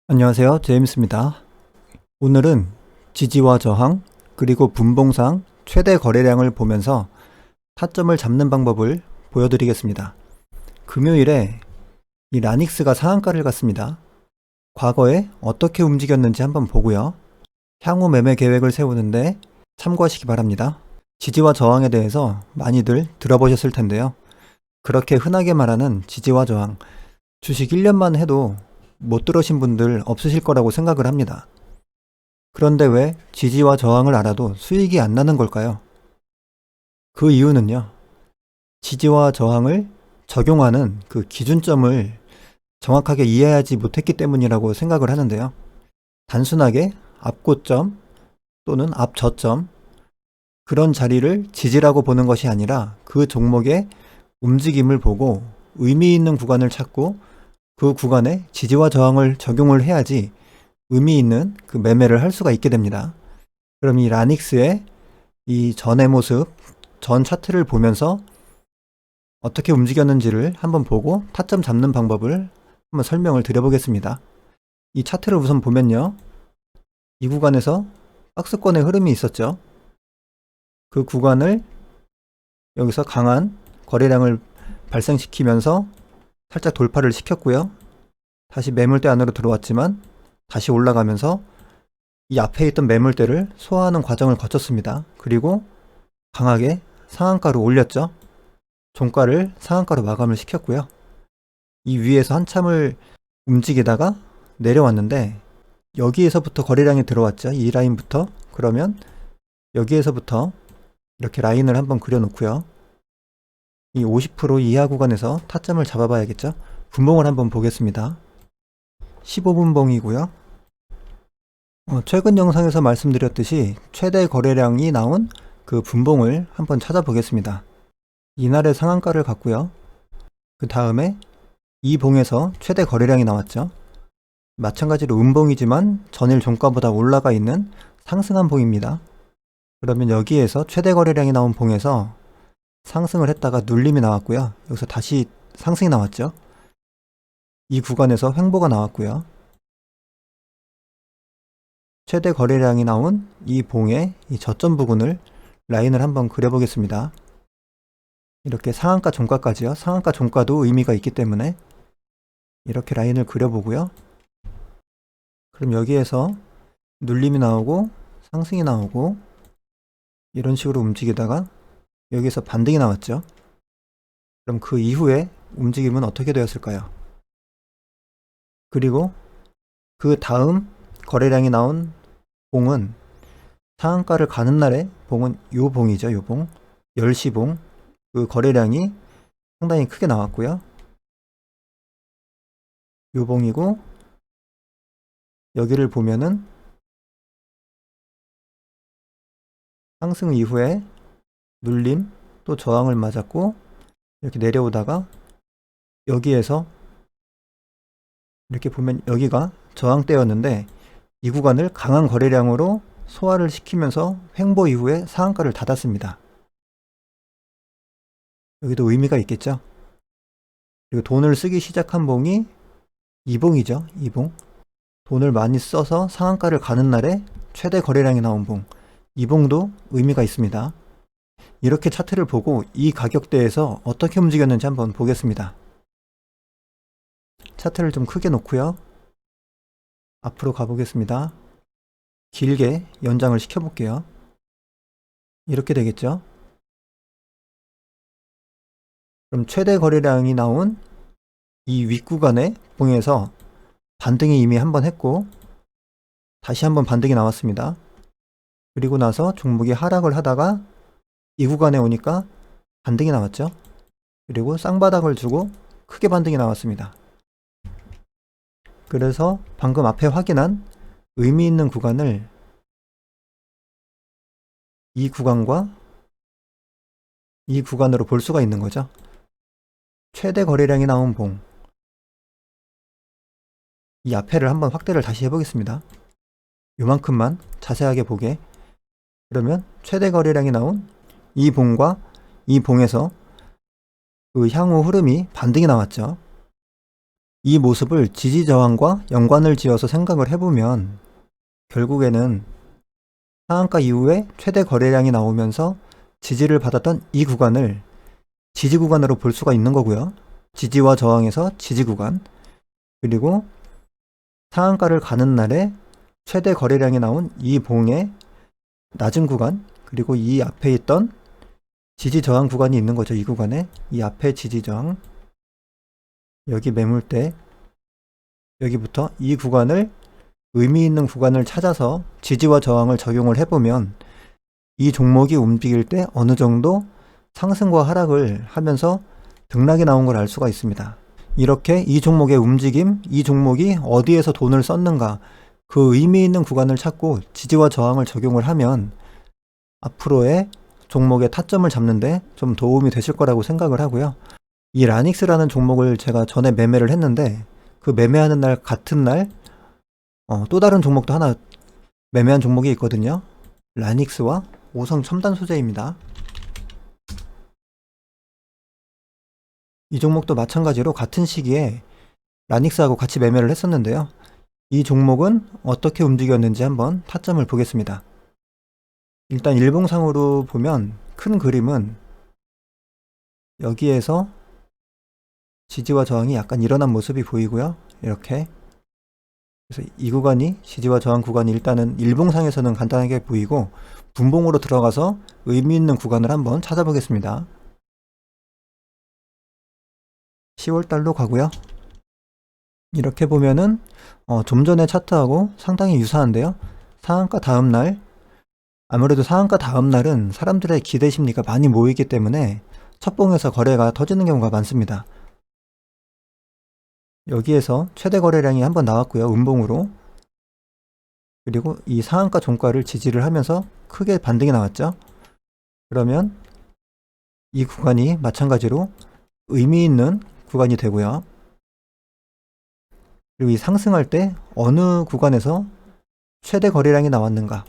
안녕하세요. 제임스입니다. 오늘은 지지와 저항, 그리고 분봉상 최대 거래량을 보면서 타점을 잡는 방법을 보여드리겠습니다. 금요일에 이 라닉스가 상한가를 갔습니다. 과거에 어떻게 움직였는지 한번 보고요. 향후 매매 계획을 세우는데 참고하시기 바랍니다. 지지와 저항에 대해서 많이들 들어보셨을 텐데요. 그렇게 흔하게 말하는 지지와 저항, 주식 1년만 해도 못 들으신 분들 없으실 거라고 생각을 합니다. 그런데 왜 지지와 저항을 알아도 수익이 안 나는 걸까요? 그 이유는요, 지지와 저항을 적용하는 그 기준점을 정확하게 이해하지 못했기 때문이라고 생각을 하는데요. 단순하게 앞고점 또는 앞저점, 그런 자리를 지지라고 보는 것이 아니라 그 종목의 움직임을 보고 의미 있는 구간을 찾고 그 구간에 지지와 저항을 적용을 해야지 의미 있는 그 매매를 할 수가 있게 됩니다. 그럼 이 라닉스의 이 전의 모습, 전 차트를 보면서 어떻게 움직였는지를 한번 보고 타점 잡는 방법을 한번 설명을 드려보겠습니다. 이 차트를 우선 보면요, 이 구간에서 박스권의 흐름이 있었죠. 그 구간을 여기서 강한 거래량을 발생시키면서 살짝 돌파를 시켰고요. 다시 매물대 안으로 들어왔지만 다시 올라가면서 이 앞에 있던 매물대를 소화하는 과정을 거쳤습니다. 그리고 강하게 상한가로 올렸죠. 종가를 상한가로 마감을 시켰고요. 이 위에서 한참을 움직이다가 내려왔는데 여기에서부터 거래량이 들어왔죠. 이 라인부터. 그러면 여기에서부터 이렇게 라인을 한번 그려놓고요. 이 50% 이하 구간에서 타점을 잡아봐야겠죠. 분봉을 한번 보겠습니다. 15분봉이고요. 최근 영상에서 말씀드렸듯이 최대 거래량이 나온 그 분봉을 한번 찾아보겠습니다. 이날의 상한가를 갔고요. 그 다음에 이 봉에서 최대 거래량이 나왔죠. 마찬가지로 음봉이지만 전일 종가보다 올라가 있는 상승한 봉입니다. 그러면 여기에서 최대 거래량이 나온 봉에서 상승을 했다가 눌림이 나왔고요. 여기서 다시 상승이 나왔죠. 이 구간에서 횡보가 나왔고요. 최대 거래량이 나온 이 봉의 이 저점 부근을 라인을 한번 그려보겠습니다. 이렇게 상한가 종가까지요. 상한가 종가도 의미가 있기 때문에 이렇게 라인을 그려보고요. 그럼 여기에서 눌림이 나오고 상승이 나오고 이런 식으로 움직이다가 여기서 반등이 나왔죠. 그럼 그 이후에 움직임은 어떻게 되었을까요? 그리고 그 다음 거래량이 나온 봉은 상한가를 가는 날에 봉은 요 봉이죠. 요 봉. 10시 봉. 그 거래량이 상당히 크게 나왔고요. 요 봉이고 여기를 보면은 상승 이후에 눌림 또 저항을 맞았고 이렇게 내려오다가 여기에서 이렇게 보면 여기가 저항대였는데 이 구간을 강한 거래량으로 소화를 시키면서 횡보 이후에 상한가를 닫았습니다. 여기도 의미가 있겠죠. 그리고 돈을 쓰기 시작한 봉이 이봉이죠. 이봉. 돈을 많이 써서 상한가를 가는 날에 최대 거래량이 나온 봉. 이봉도 의미가 있습니다. 이렇게 차트를 보고 이 가격대에서 어떻게 움직였는지 한번 보겠습니다. 차트를 좀 크게 놓고요. 앞으로 가보겠습니다. 길게 연장을 시켜볼게요. 이렇게 되겠죠. 그럼 최대 거래량이 나온 이 윗구간의 봉에서 반등이 이미 한번 했고 다시 한번 반등이 나왔습니다. 그리고 나서 종목이 하락을 하다가 이 구간에 오니까 반등이 나왔죠. 그리고 쌍바닥을 주고 크게 반등이 나왔습니다. 그래서 방금 앞에 확인한 의미 있는 구간을 이 구간과 이 구간으로 볼 수가 있는 거죠. 최대 거래량이 나온 봉. 이 앞에를 한번 확대를 다시 해보겠습니다. 요만큼만 자세하게 보게. 그러면 최대 거래량이 나온 이 봉과 이 봉에서 그 향후 흐름이 반등이 나왔죠. 이 모습을 지지 저항과 연관을 지어서 생각을 해보면 결국에는 상한가 이후에 최대 거래량이 나오면서 지지를 받았던 이 구간을 지지 구간으로 볼 수가 있는 거고요. 지지와 저항에서 지지 구간, 그리고 상한가를 가는 날에 최대 거래량이 나온 이 봉의 낮은 구간, 그리고 이 앞에 있던 지지 저항 구간이 있는 거죠. 이 구간에 이 앞에 지지 저항, 여기 매물대, 여기부터 이 구간을 의미 있는 구간을 찾아서 지지와 저항을 적용을 해보면 이 종목이 움직일 때 어느 정도 상승과 하락을 하면서 등락이 나온 걸 알 수가 있습니다. 이렇게 이 종목의 움직임, 이 종목이 어디에서 돈을 썼는가, 그 의미 있는 구간을 찾고 지지와 저항을 적용을 하면 앞으로의 종목의 타점을 잡는데 좀 도움이 되실 거라고 생각을 하고요. 이 라닉스라는 종목을 제가 전에 매매를 했는데 그 매매하는 날 같은 날 또 다른 종목도 하나 매매한 종목이 있거든요. 라닉스와 오성 첨단 소재입니다. 이 종목도 마찬가지로 같은 시기에 라닉스하고 같이 매매를 했었는데요. 이 종목은 어떻게 움직였는지 한번 타점을 보겠습니다. 일단 일봉상으로 보면 큰 그림은 여기에서 지지와 저항이 약간 일어난 모습이 보이고요. 이렇게. 그래서 이 구간이 지지와 저항 구간이 일단은 일봉상에서는 간단하게 보이고 분봉으로 들어가서 의미 있는 구간을 한번 찾아보겠습니다. 10월달로 가고요. 이렇게 보면은 좀 전에 차트하고 상당히 유사한데요. 상한가 다음날, 아무래도 상한가 다음날은 사람들의 기대 심리가 많이 모이기 때문에 첫봉에서 거래가 터지는 경우가 많습니다. 여기에서 최대 거래량이 한번 나왔고요. 음봉으로. 그리고 이 상한가 종가를 지지를 하면서 크게 반등이 나왔죠. 그러면 이 구간이 마찬가지로 의미 있는 구간이 되고요. 그리고 이 상승할 때 어느 구간에서 최대 거래량이 나왔는가,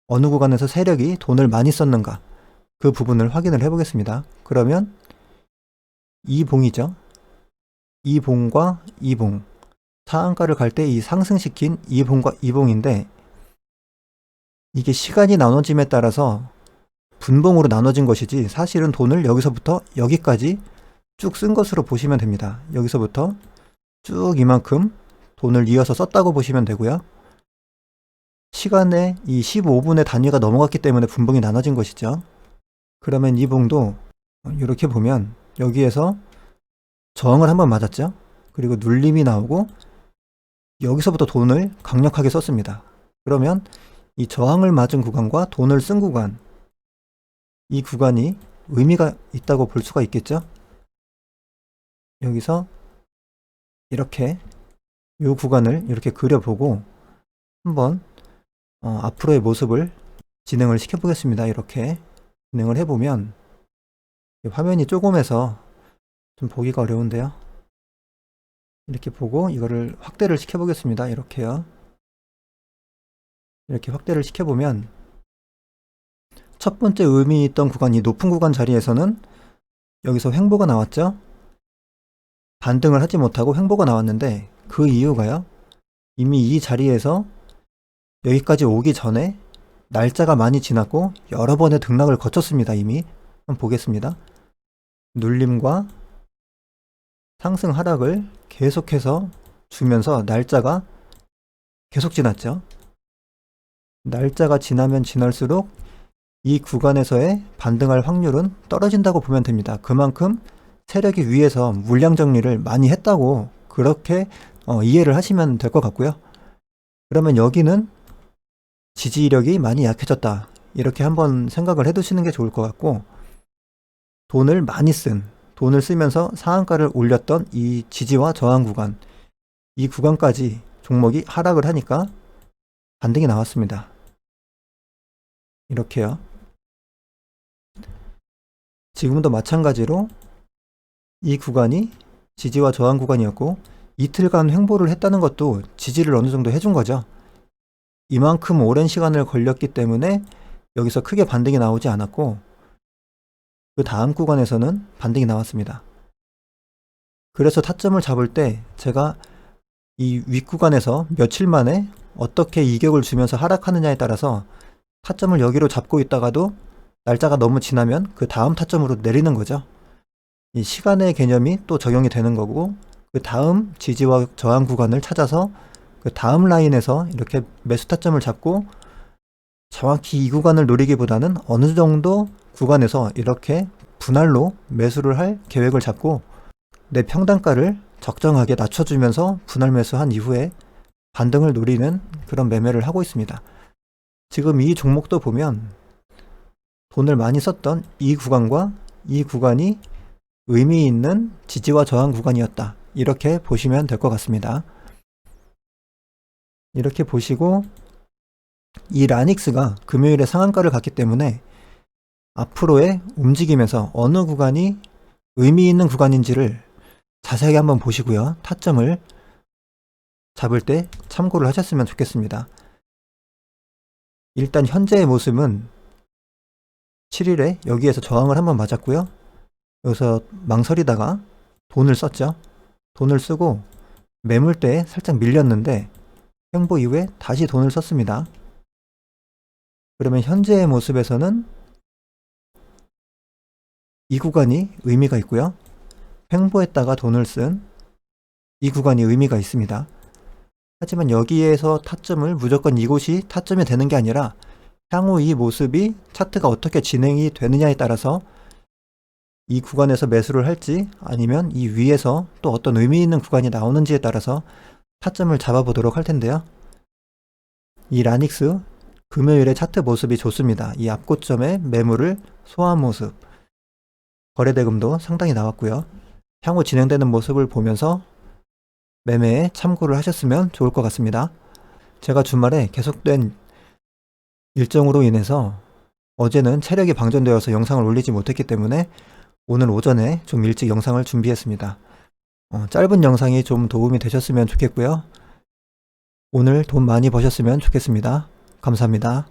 어느 구간에서 세력이 돈을 많이 썼는가, 그 부분을 확인을 해보겠습니다. 그러면 이 봉이죠. 이 봉과 이 봉, 상한가를 갈 때 이 상승시킨 이 봉과 이 봉인데 이게 시간이 나눠짐에 따라서 분봉으로 나눠진 것이지 사실은 돈을 여기서부터 여기까지 쭉 쓴 것으로 보시면 됩니다. 여기서부터 쭉 이만큼 돈을 이어서 썼다고 보시면 되고요. 시간에 이 15분의 단위가 넘어갔기 때문에 분봉이 나눠진 것이죠. 그러면 이 봉도 이렇게 보면 여기에서 저항을 한번 맞았죠. 그리고 눌림이 나오고 여기서부터 돈을 강력하게 썼습니다. 그러면 이 저항을 맞은 구간과 돈을 쓴 구간, 이 구간이 의미가 있다고 볼 수가 있겠죠. 여기서 이렇게 이 구간을 이렇게 그려보고 한번 앞으로의 모습을 진행을 시켜보겠습니다. 이렇게 진행을 해보면 화면이 조금해서 좀 보기가 어려운데요. 이렇게 보고 이거를 확대를 시켜보겠습니다. 이렇게요. 이렇게 확대를 시켜보면 첫 번째 의미 있던 구간, 이 높은 구간 자리에서는 여기서 횡보가 나왔죠. 반등을 하지 못하고 횡보가 나왔는데 그 이유가요. 이미 이 자리에서 여기까지 오기 전에 날짜가 많이 지났고 여러 번의 등락을 거쳤습니다. 이미. 한번 보겠습니다. 눌림과 상승 하락을 계속해서 주면서 날짜가 계속 지났죠. 날짜가 지나면 지날수록 이 구간에서의 반등할 확률은 떨어진다고 보면 됩니다. 그만큼 세력이 위에서 물량 정리를 많이 했다고 그렇게 이해를 하시면 될 것 같고요. 그러면 여기는 지지력이 많이 약해졌다. 이렇게 한번 생각을 해두시는 게 좋을 것 같고, 돈을 많이 돈을 쓰면서 상한가를 올렸던 이 지지와 저항 구간, 이 구간까지 종목이 하락을 하니까 반등이 나왔습니다. 이렇게요. 지금도 마찬가지로 이 구간이 지지와 저항 구간이었고 이틀간 횡보를 했다는 것도 지지를 어느 정도 해준 거죠. 이만큼 오랜 시간을 걸렸기 때문에 여기서 크게 반등이 나오지 않았고 그 다음 구간에서는 반등이 나왔습니다. 그래서 타점을 잡을 때 제가 이 윗구간에서 며칠 만에 어떻게 이격을 주면서 하락하느냐에 따라서 타점을 여기로 잡고 있다가도 날짜가 너무 지나면 그 다음 타점으로 내리는 거죠. 이 시간의 개념이 또 적용이 되는 거고, 그 다음 지지와 저항 구간을 찾아서 그 다음 라인에서 이렇게 매수 타점을 잡고 정확히 이 구간을 노리기보다는 어느 정도 구간에서 이렇게 분할로 매수를 할 계획을 잡고 내 평단가를 적정하게 낮춰주면서 분할 매수한 이후에 반등을 노리는 그런 매매를 하고 있습니다. 지금 이 종목도 보면 돈을 많이 썼던 이 구간과 이 구간이 의미 있는 지지와 저항 구간이었다. 이렇게 보시면 될 것 같습니다. 이렇게 보시고 이 라닉스가 금요일에 상한가를 갔기 때문에 앞으로의 움직임에서 어느 구간이 의미 있는 구간인지를 자세하게 한번 보시고요. 타점을 잡을 때 참고를 하셨으면 좋겠습니다. 일단 현재의 모습은 7일에 여기에서 저항을 한번 맞았고요. 여기서 망설이다가 돈을 썼죠. 돈을 쓰고 매물대에 살짝 밀렸는데 횡보 이후에 다시 돈을 썼습니다. 그러면 현재의 모습에서는 이 구간이 의미가 있고요. 횡보했다가 돈을 쓴 이 구간이 의미가 있습니다. 하지만 여기에서 타점을 무조건 이곳이 타점이 되는 게 아니라 향후 이 모습이 차트가 어떻게 진행이 되느냐에 따라서 이 구간에서 매수를 할지 아니면 이 위에서 또 어떤 의미 있는 구간이 나오는지에 따라서 타점을 잡아보도록 할 텐데요. 이 라닉스 금요일의 차트 모습이 좋습니다. 이 앞고점의 매물을 소화한 모습, 거래대금도 상당히 나왔고요. 향후 진행되는 모습을 보면서 매매에 참고를 하셨으면 좋을 것 같습니다. 제가 주말에 계속된 일정으로 인해서 어제는 체력이 방전되어서 영상을 올리지 못했기 때문에 오늘 오전에 좀 일찍 영상을 준비했습니다. 짧은 영상이 좀 도움이 되셨으면 좋겠고요. 오늘 돈 많이 버셨으면 좋겠습니다. 감사합니다.